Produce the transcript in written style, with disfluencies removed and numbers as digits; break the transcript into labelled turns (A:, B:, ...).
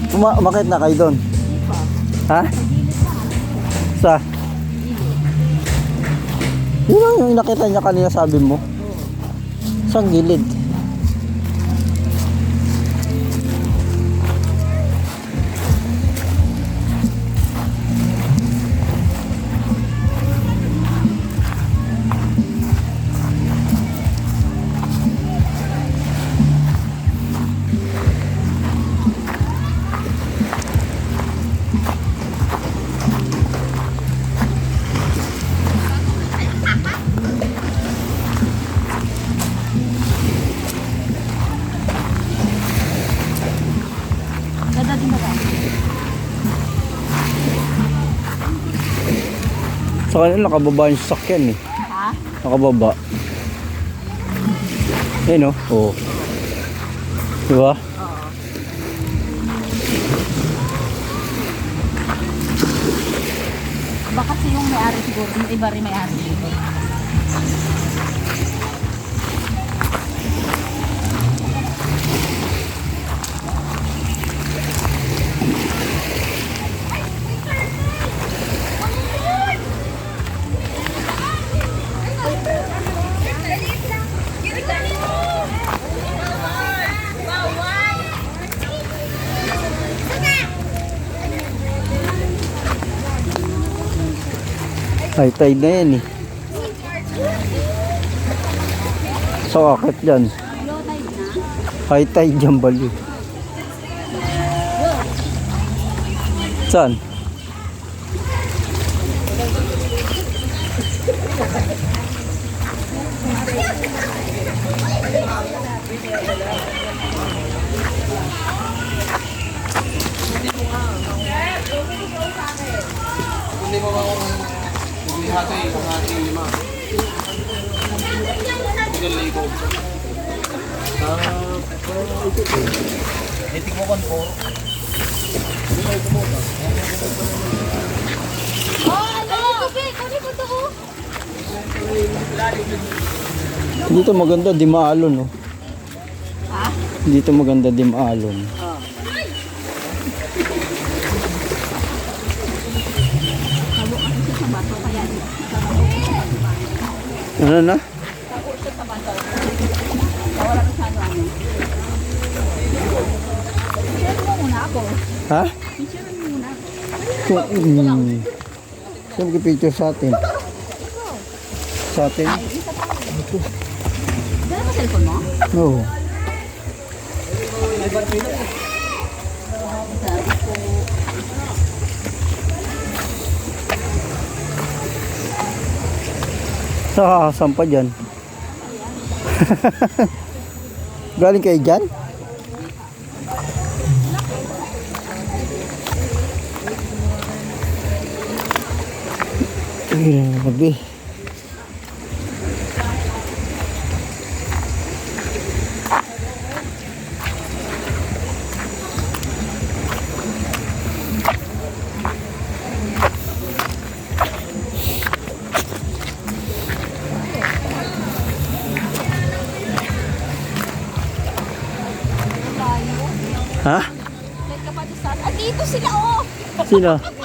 A: Umakit na kayo doon? Ha? Sa? Yun lang yung nakita niya kanina, sabi mo. Sa gilid. Sa kanila nakababa yung sasakyan eh.
B: Ha?
A: Nakababa. Ayun o. Oo. Diba?
B: Oo. Baka kasi yung may-ari siguro, yung iba rin may-ari dito.
A: High tide na yan eh. So akit dyan.
B: Low tide na.
A: High tide dyan bali. Saan?
C: Hindi mo ba kung hati, kung hati yung lima? Ilan libo? Hitik mo kon po.
B: Oh, ano? Kunin ko to.
A: Dito maganda, di maalon no.
B: Ha?
A: Dito maganda, di maalon. Ano na?
B: Picture mo muna ako.
A: Ha?
B: Picture mo muna ako.
A: Saan mag-picture sa atin? Sa atin?
B: Dala mo cellphone mo?
A: Oo.
B: Sabi ko,
A: Saan pa dyan? Galing kayo dyan? Grabe. Ha?
B: like ka pa sa... Ah, dito sila, oh!
A: Sino?